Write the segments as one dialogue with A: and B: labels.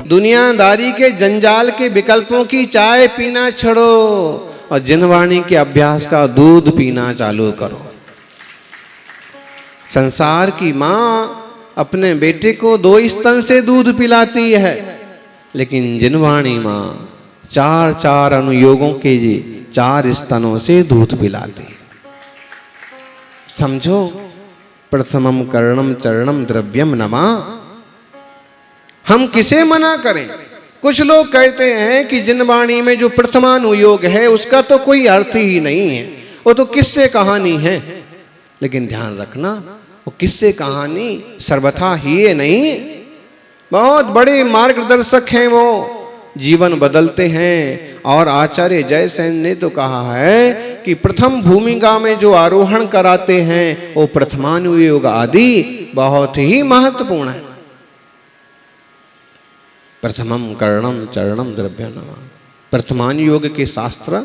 A: दुनियादारी के जंजाल के विकल्पों की चाय पीना छोड़ो और जिनवाणी के अभ्यास का दूध पीना चालू करो। संसार की मां अपने बेटे को 2 स्तन से दूध पिलाती है, लेकिन जिनवाणी मां 4 अनुयोगों के 4 स्तनों से दूध पिलाती है। समझो, प्रथमम कर्णम चरणम द्रव्यम नमः। हम किसे मना करें? कुछ लोग कहते हैं कि जिनवाणी में जो प्रथमानुयोग है उसका तो कोई अर्थ ही नहीं है, वो तो किस्से कहानी है। लेकिन ध्यान रखना, वो किस्से कहानी सर्वथा ही है नहीं, बहुत बड़े मार्गदर्शक हैं, वो जीवन बदलते हैं। और आचार्य जयसेन ने तो कहा है कि प्रथम भूमिका में जो आरोहण कराते हैं वो प्रथमानुयोग आदि बहुत ही महत्वपूर्ण है। प्रथमम कर्णम चरणम द्रव्यम नमः। प्रथमानुयोग के शास्त्र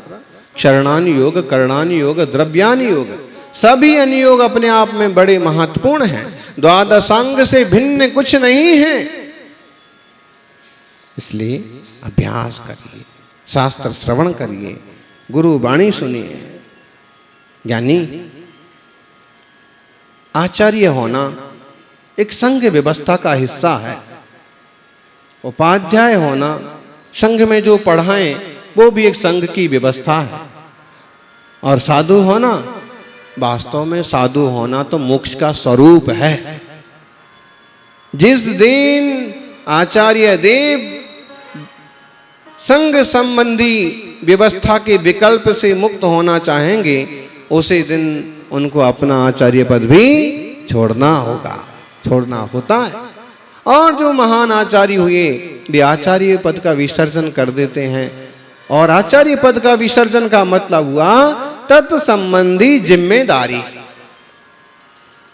A: चरणानुयोग, कर्णानुयोग, द्रव्यानुयोग, सभी अनुयोग अपने आप में बड़े महत्वपूर्ण हैं। द्वादशांग से भिन्न कुछ नहीं है। इसलिए अभ्यास करिए, शास्त्र श्रवण करिए, गुरु वाणी सुनिए। यानी आचार्य होना एक संघ व्यवस्था का हिस्सा है। उपाध्याय होना, संघ में जो पढ़ाएं वो भी एक संघ की व्यवस्था है। और साधु होना, वास्तव में साधु होना तो मोक्ष का स्वरूप है। जिस दिन आचार्य देव संघ संबंधी व्यवस्था के विकल्प से मुक्त होना चाहेंगे, उसी दिन उनको अपना आचार्य पद भी छोड़ना होगा, छोड़ना होता है। और जो महान आचार्य हुए वे आचार्य पद का विसर्जन कर देते हैं। और आचार्य पद का विसर्जन का मतलब हुआ तत्संबंधी जिम्मेदारी।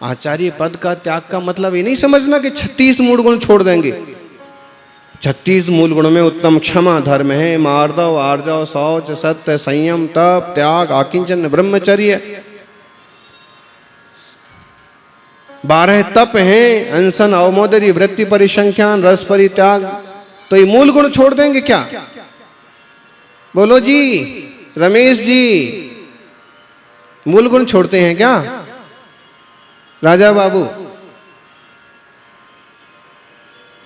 A: आचार्य पद का त्याग का मतलब ये नहीं समझना कि 36 मूल गुण छोड़ देंगे। 36 मूल गुण में उत्तम क्षमा धर्म है, मार्दव, आर्जव, शौच, सत्य, संयम, तप, त्याग, आकिंचन, ब्रह्मचर्य। 12 तप हैं, अनशन, अवमोदरी, वृत्ति परिसंख्यान, रस परित्याग। तो ये मूल गुण छोड़ देंगे क्या? बोलो जी, रमेश जी, मूल गुण छोड़ते हैं क्या? राजा बाबू,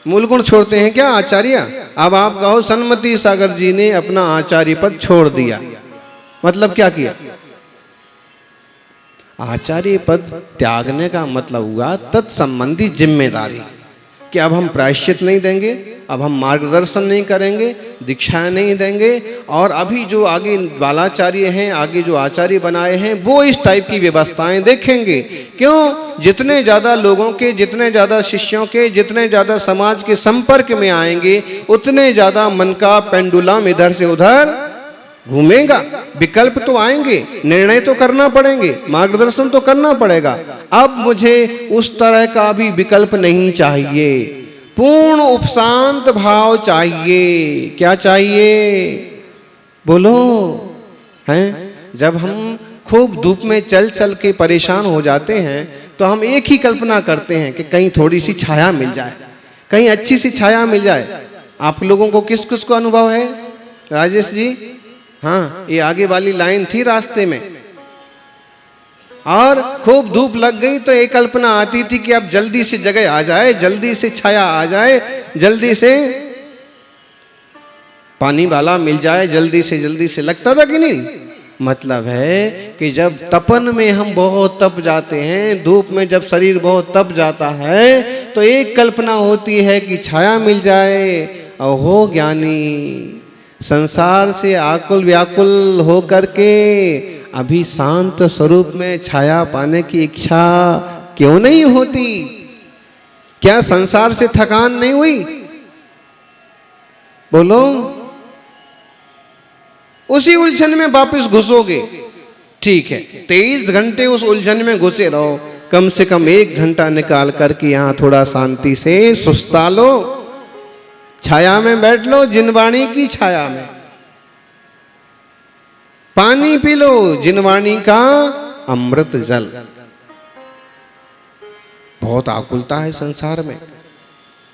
A: मूल गुण छोड़ते हैं क्या आचार्य? अब आप कहो सन्मति सागर जी ने अपना आचार्य पद छोड़ दिया, मतलब क्या किया? आचार्य पद त्यागने का मतलब हुआ तत्संबंधी जिम्मेदारी, कि अब हम प्रायश्चित नहीं देंगे, अब हम मार्गदर्शन नहीं करेंगे, दीक्षाएं नहीं देंगे। और अभी जो आगे बालाचार्य हैं, आगे जो आचार्य बनाए हैं, वो इस टाइप की व्यवस्थाएं देखेंगे। क्यों? जितने ज़्यादा लोगों के, जितने ज़्यादा शिष्यों के, जितने ज़्यादा समाज के संपर्क में आएंगे, उतने ज़्यादा मन का पेंडुलम इधर से उधर घूमेगा। विकल्प तो आएंगे, निर्णय तो करना पड़ेंगे, मार्गदर्शन तो करना पड़ेगा। अब मुझे उस तरह का भी विकल्प नहीं चाहिए, पूर्ण उपशांत भाव चाहिए। क्या चाहिए? बोलो। हैं? जब हम खूब धूप में चल चल के परेशान हो जाते हैं तो हम एक ही कल्पना करते हैं कि कहीं थोड़ी सी छाया मिल जाए, कहीं अच्छी सी छाया मिल जाए। आप लोगों को किस किस को अनुभव है? राजेश जी, हाँ, ये आगे वाली लाइन थी रास्ते में और खूब धूप लग गई तो एक कल्पना आती थी कि अब जल्दी से जगह आ जाए, जल्दी से छाया आ जाए, जल्दी से पानी वाला मिल जाए, जल्दी से लगता था कि नहीं? मतलब है कि जब तपन में हम बहुत तप जाते हैं, धूप में जब शरीर बहुत तप जाता है, तो एक कल्पना होती है कि छाया मिल जाए। ओहो ज्ञानी, संसार से आकुल व्याकुल हो करके अभी शांत स्वरूप में छाया पाने की इच्छा क्यों नहीं होती? क्या संसार से थकान नहीं हुई? बोलो। उसी उलझन में वापस घुसोगे, ठीक है, 23 घंटे उस उलझन में घुसे रहो, कम से कम 1 घंटा निकाल करके यहां थोड़ा शांति से सुस्ता लो, छाया में बैठ लो, जिनवाणी की छाया में। पानी पी लो, जिनवाणी का अमृत जल। बहुत आकुलता है संसार में।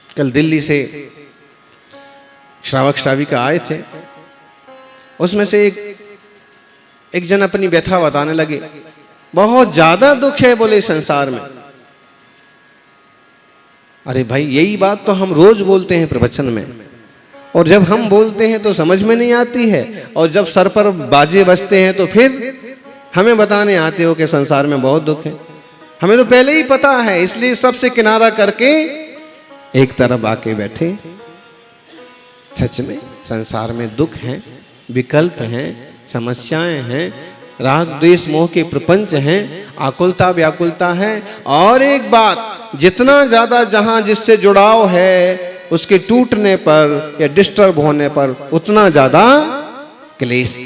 A: कल दिल्ली से श्रावक श्राविका आए थे, उसमें से एक जन अपनी व्यथा बताने लगे, बहुत ज्यादा दुख है बोले संसार में। अरे भाई, यही बात तो हम रोज बोलते हैं प्रवचन में, और जब हम बोलते हैं तो समझ में नहीं आती है, और जब सर पर बाजे बजते हैं तो फिर हमें बताने आते हो कि संसार में बहुत दुख है। हमें तो पहले ही पता है, इसलिए सबसे किनारा करके एक तरफ आके बैठे। सच में संसार में दुख हैं, विकल्प हैं, समस्याएं हैं, राग द्वेष मोह के प्रपंच हैं, आकुलता व्याकुलता है। और एक बात, जितना ज्यादा जहां जिससे जुड़ाव है, उसके टूटने पर या डिस्टर्ब होने पर उतना ज्यादा क्लेश।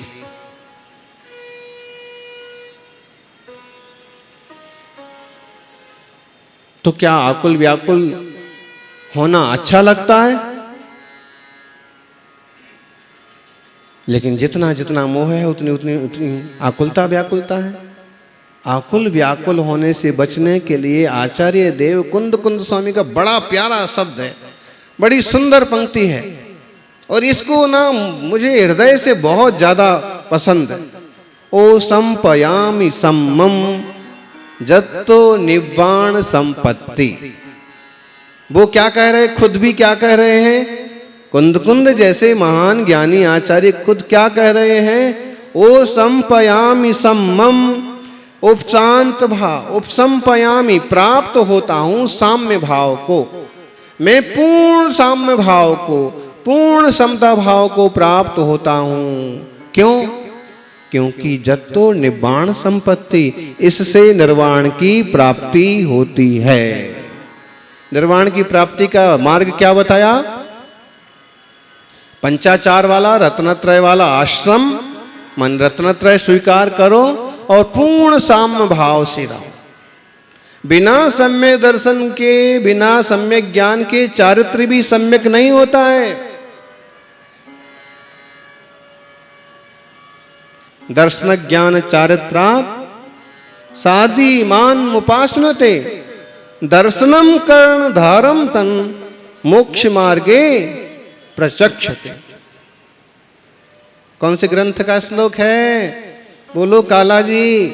A: तो क्या आकुल व्याकुल होना अच्छा लगता है? लेकिन जितना जितना मोह है उतनी उतनी उतनी आकुलता व्याकुलता है। आकुल व्याकुल होने से बचने के लिए आचार्य देव कुंद स्वामी का बड़ा प्यारा शब्द है, बड़ी सुंदर पंक्ति है, और इसको ना मुझे हृदय से बहुत ज्यादा पसंद है। ओ संपयामि सम्मम जत्तो निब्बाण संपत्ति। वो क्या कह रहे, खुद भी क्या कह रहे हैं, कुंद जैसे महान ज्ञानी आचार्य खुद क्या कह रहे हैं, ओ संपयामि सम्मम, उपशांत भाव, उपसंपयामि प्राप्त होता हूं साम्य भाव को। मैं पूर्ण साम्य भाव को, पूर्ण समता भाव को प्राप्त होता हूं। क्यों? क्योंकि जत्तो निब्बाण संपत्ति, इससे निर्वाण की प्राप्ति होती है। निर्वाण की प्राप्ति का मार्ग क्या बताया? पंचाचार वाला, रत्नत्रय वाला आश्रम, मन रत्नत्रय स्वीकार करो और पूर्ण साम्य भाव से रहो। बिना सम्यक दर्शन के, बिना सम्यक ज्ञान के चारित्र भी सम्यक नहीं होता है। दर्शन ज्ञान चारित्रात् साधि मान उपासनते, दर्शनम कर्ण धारम तन मोक्ष मार्गे प्रचक्षते। कौन से ग्रंथ का श्लोक है? बोलो काला जी,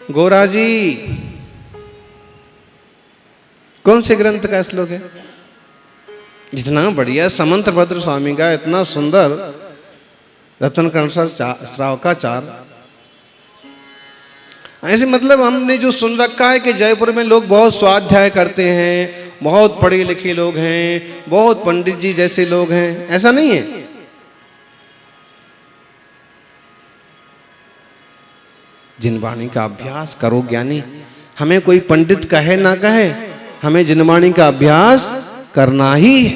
A: गोरा जी, कौन से ग्रंथ का श्लोक है? जितना बढ़िया समंतभद्र स्वामी का, इतना सुंदर रत्नकर्ण श्रावकाचार। ऐसे मतलब हमने जो सुन रखा है कि जयपुर में लोग बहुत स्वाध्याय करते हैं, बहुत पढ़े लिखे लोग हैं, बहुत पंडित जी जैसे लोग हैं, ऐसा नहीं है। जिनवाणी का अभ्यास करो ज्ञानी। हमें कोई पंडित कहे ना कहे, हमें जिनवाणी का अभ्यास करना ही है,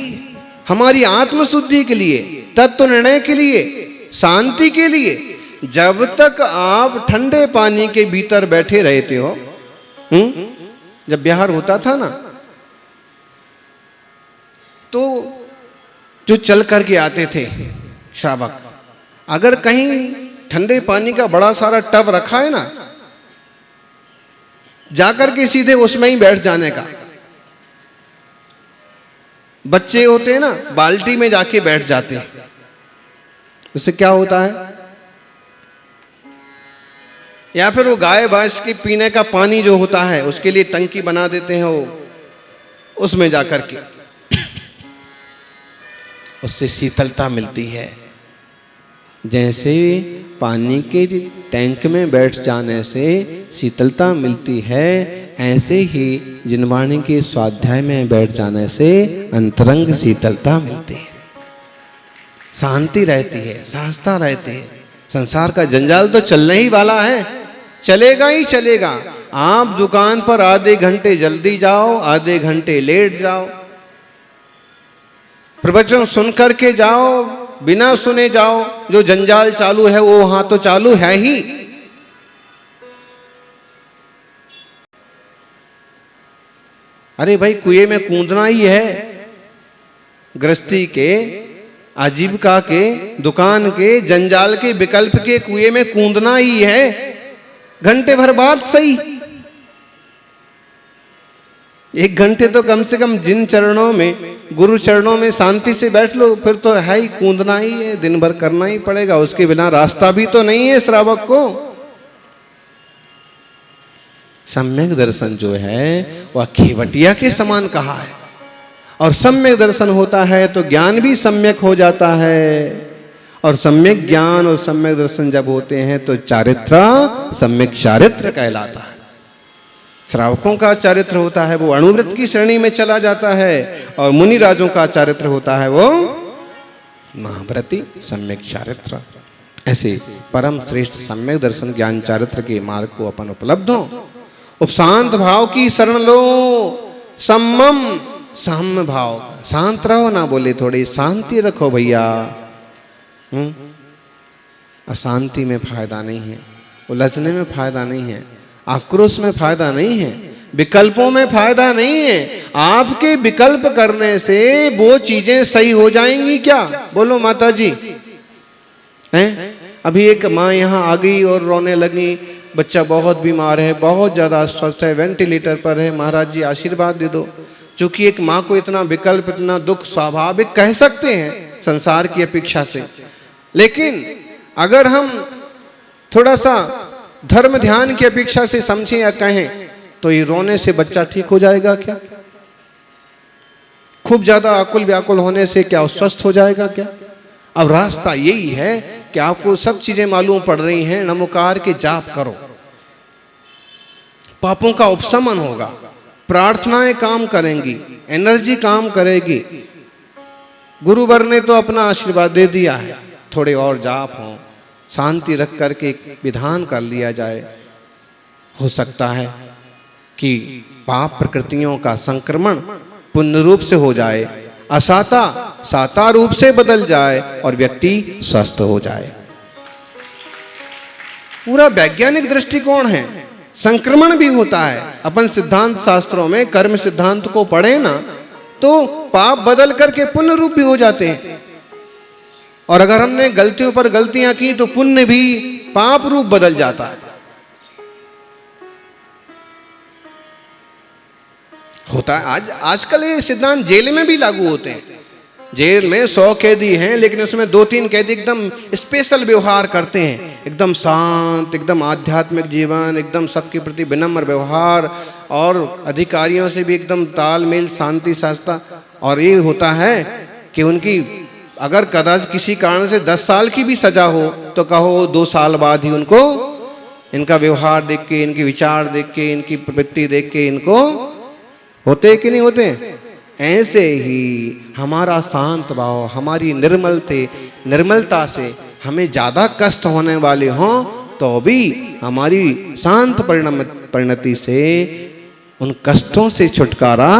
A: हमारी आत्मशुद्धि के लिए, तत्व निर्णय के लिए, शांति के लिए। जब तक आप ठंडे पानी के भीतर बैठे रहते हो, जब बिहार होता था ना, तो जो चल करके आते थे श्रावक, अगर कहीं ठंडे पानी का बड़ा सारा टब रखा है ना, जाकर के सीधे उसमें ही बैठ जाने का। बच्चे होते हैं ना, बाल्टी में जाके बैठ जाते हैं। उससे क्या होता है? या फिर वो गाय भैंस के पीने का पानी जो होता है, उसके लिए टंकी बना देते हैं, वो उसमें जाकर के उससे शीतलता मिलती है। जैसे पानी के टैंक में बैठ जाने से शीतलता मिलती है, ऐसे ही जिनवाणी के स्वाध्याय में बैठ जाने से अंतरंग शीतलता मिलती है, शांति रहती है, सहजता रहती है। संसार का जंजाल तो चलने ही वाला है, चलेगा ही चलेगा। आप दुकान पर आधे घंटे जल्दी जाओ, आधे घंटे लेट जाओ, प्रवचन सुन करके जाओ, बिना सुने जाओ, जो जंजाल चालू है वो वहां तो चालू है ही। अरे भाई, कुएं में कूदना ही है। गृहस्थी के, आजीविका के, दुकान के, जंजाल के, विकल्प के कुएं में कूदना ही है। घंटे भर बाद सही, 1 घंटे तो कम से कम जिन चरणों में, गुरु चरणों में शांति से बैठ लो, फिर तो है ही, कूदना ही है, दिन भर करना ही पड़ेगा, उसके बिना रास्ता भी तो नहीं है श्रावक को। सम्यक दर्शन जो है वह खेवटिया के समान कहा है, और सम्यक दर्शन होता है तो ज्ञान भी सम्यक हो जाता है, और सम्यक ज्ञान और सम्यक दर्शन जब होते हैं तो चारित्र सम्यक चारित्र कहलाता है। श्रावकों का चारित्र होता है वो अणुव्रत की श्रेणी में चला जाता है, और मुनि राजों का चारित्र होता है वो महाव्रती सम्यक चारित्र। ऐसे परम श्रेष्ठ सम्यक दर्शन ज्ञान चारित्र के मार्ग को अपन उपलब्ध हो। उपशांत भाव की शरण लो, सम्मम साम्य भाव, शांत रहो, ना बोले थोड़ी शांति रखो भैया। अशांति में फायदा नहीं है, उलझने में फायदा नहीं है, आक्रोश में फायदा नहीं है, विकल्पों में फायदा नहीं है। आपके विकल्प करने से वो चीजें सही हो जाएंगी क्या? बोलो माता जी। हैं? अभी एक माँ यहाँ आ गई और रोने लगी, बच्चा बहुत बीमार है, बहुत ज्यादा अस्वस्थ है, वेंटिलेटर पर है, महाराज जी आशीर्वाद दे दो। चूंकि एक माँ को इतना विकल्प, इतना दुख स्वाभाविक कह सकते हैं संसार की अपेक्षा से, लेकिन अगर हम थोड़ा सा धर्म ध्यान की अपेक्षा से समझें या कहें तो ये रोने से बच्चा ठीक हो जाएगा क्या? खूब ज्यादा आकुल व्याकुल होने से क्या स्वस्थ हो जाएगा क्या? अब रास्ता यही है कि आपको सब चीजें मालूम पड़ रही हैं, नमोकार के जाप करो, पापों का उपशमन होगा, प्रार्थनाएं काम करेंगी, एनर्जी काम करेगी। गुरुवर ने तो अपना आशीर्वाद दे दिया है, थोड़े और जाप हो, शांति रख करके विधान कर लिया जाए, हो सकता है कि पाप प्रकृतियों का संक्रमण पुण्य रूप से हो जाए, असाता साता रूप से बदल जाए और व्यक्ति स्वस्थ हो जाए। पूरा वैज्ञानिक दृष्टिकोण है। संक्रमण भी होता है। अपन सिद्धांत शास्त्रों में कर्म सिद्धांत को पढ़े ना तो पाप बदल करके पुण्य रूप भी हो जाते हैं, और अगर हमने गलतियों पर गलतियां की तो पुण्य भी पाप रूप बदल जाता है। होता है आजकल ये सिद्धांत जेल में भी लागू होते हैं। जेल में 100 कैदी हैं, लेकिन उसमें 2-3 कैदी एकदम स्पेशल व्यवहार करते हैं, एकदम शांत, एकदम आध्यात्मिक जीवन, एकदम सबके प्रति विनम्र व्यवहार, और अधिकारियों से भी एकदम तालमेल, शांति शास्त्र। और ये होता है कि उनकी अगर कदाच किसी कारण से 10 साल की भी सजा हो तो कहो 2 साल बाद ही उनको, इनका व्यवहार देख के, इनके विचार देख के, इनकी प्रवृत्ति देख के इनको होते कि नहीं होते। ऐसे ही हमारा शांत भाव, हमारी निर्मलता से हमें ज्यादा कष्ट होने वाले हों तो भी हमारी शांत परिणति से उन कष्टों से छुटकारा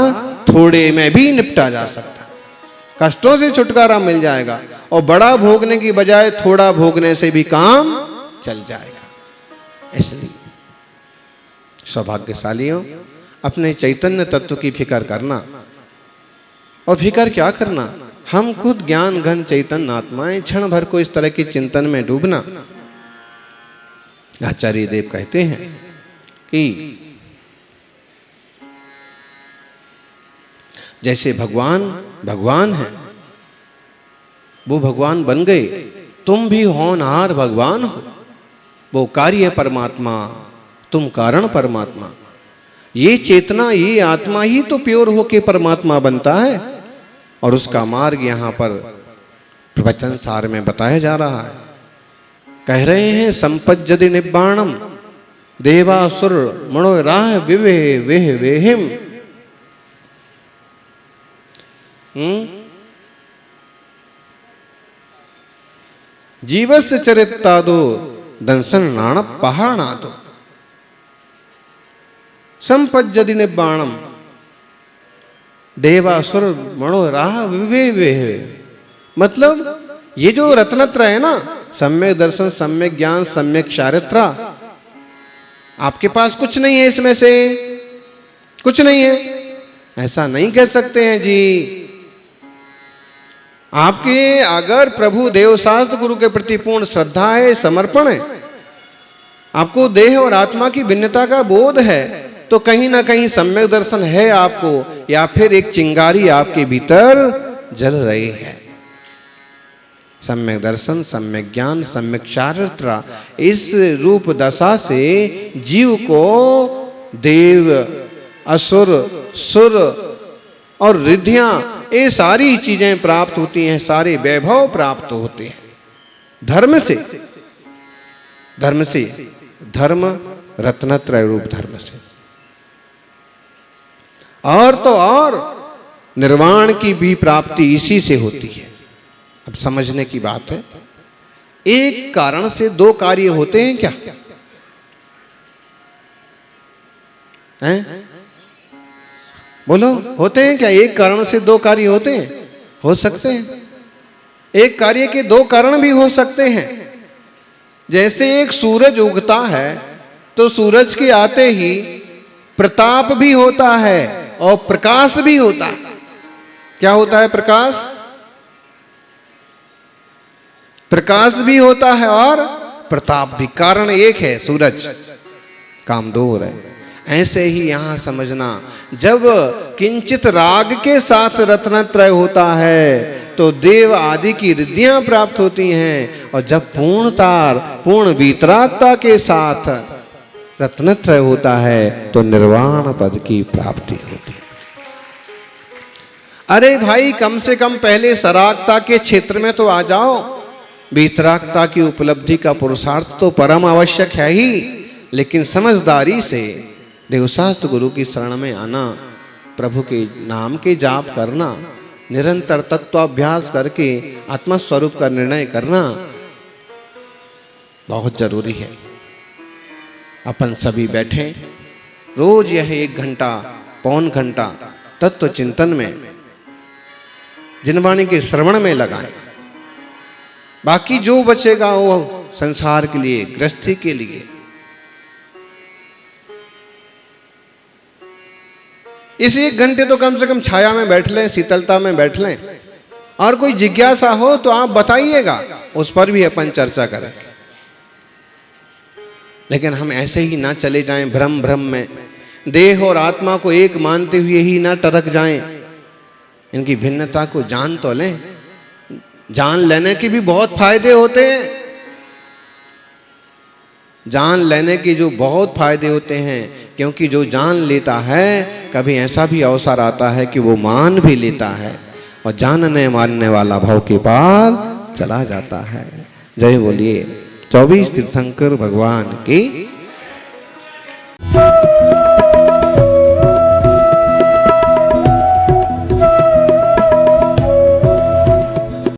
A: थोड़े में भी निपटा जा सकता। कष्टों से छुटकारा मिल जाएगा, और बड़ा भोगने की बजाय थोड़ा भोगने से भी काम चल जाएगा। इसलिए सौभाग्यशालियों, अपने चैतन्य तत्व की फिक्र करना, और फिक्र क्या करना, हम खुद ज्ञान घन चैतन्य आत्माएं, क्षण भर को इस तरह के चिंतन में डूबना। आचार्य देव कहते हैं कि जैसे भगवान है, वो भगवान बन गए, तुम भी होनहार भगवान हो। वो कार्य परमात्मा, तुम कारण परमात्मा। ये चेतना, ये आत्मा ही तो प्योर होके परमात्मा बनता है, और उसका मार्ग यहाँ पर प्रवचन सार में बताया जा रहा है। कह रहे हैं संपज्जति निब्बाणम देवासुर मणो राह विवे वेह वेहिम। जीवस्य चरितादो दंसन नाण पहाड़ादो संपज्जति निब्बाणम देवासुर मणो राह विवे वेह। मतलब ये जो रत्नत्र है ना, सम्यक दर्शन, सम्यक ज्ञान, सम्यक चारित्र, आपके पास कुछ नहीं है, इसमें से कुछ नहीं है, ऐसा नहीं कह सकते हैं जी। आपके अगर प्रभु देव शास्त्र गुरु के प्रति पूर्ण श्रद्धा है, समर्पण है, आपको देह और आत्मा की भिन्नता का बोध है, तो कहीं ना कहीं सम्यक दर्शन है आपको, या फिर एक चिंगारी आपके भीतर जल रही है। सम्यक दर्शन, सम्यक ज्ञान, सम्यक चारित्र, इस रूप दशा से जीव को देव, असुर, सुर और रिद्धियां, ये सारी चीजें प्राप्त होती हैं, सारे वैभव प्राप्त होते हैं। धर्म से, धर्म से, धर्म रत्नत्रय रूप धर्म से, और तो और निर्वाण की भी प्राप्ति इसी से होती है। अब समझने की बात है, एक कारण से दो कार्य होते हैं क्या? हैं? बोलो, होते हैं क्या? एक कारण से दो कार्य होते हैं? हो सकते हैं। एक कार्य के दो कारण भी हो सकते हैं। जैसे एक सूरज उगता है तो सूरज के आते ही प्रताप भी होता है और प्रकाश भी होता है। क्या होता है? प्रकाश, प्रकाश भी होता है और प्रताप भी। कारण एक है, सूरज, काम दो हो रहे। ऐसे ही यहां समझना, जब किंचित राग के साथ रत्नत्रय होता है तो देव आदि की रिद्धियां प्राप्त होती हैं, और जब पूर्णतार, पूर्ण वीतरागता के साथ रत्नत्रय होता है तो निर्वाण पद की प्राप्ति होती है। अरे भाई, कम से कम पहले सरागता के क्षेत्र में तो आ जाओ। वीतरागता की उपलब्धि का पुरुषार्थ तो परम आवश्यक है ही, लेकिन समझदारी से देवशास्त्र गुरु की शरण में आना, प्रभु के नाम के जाप करना, निरंतर तत्वाभ्यास करके आत्मस्वरूप का निर्णय करना बहुत जरूरी है। अपन सभी बैठे रोज यह 1 घंटा, पौन घंटा तत्व चिंतन में, जिनवाणी के श्रवण में लगाएं। बाकी जो बचेगा वो संसार के लिए, गृहस्थी के लिए। इस 1 घंटे तो कम से कम छाया में बैठ लें, शीतलता में बैठ लें, और कोई जिज्ञासा हो तो आप बताइएगा, उस पर भी अपन चर्चा करेंगे। लेकिन हम ऐसे ही ना चले जाएं भ्रम भ्रम में, देह और आत्मा को एक मानते हुए ही ना टरक जाएं। इनकी भिन्नता को जान तो लें। जान लेने के भी बहुत फायदे होते हैं। जान लेने के जो बहुत फायदे होते हैं, क्योंकि जो जान लेता है, कभी ऐसा भी अवसर आता है कि वो मान भी लेता है, और जानने मानने वाला भाव के पार चला जाता है। जय बोलिए 24 तीर्थंकर भगवान की।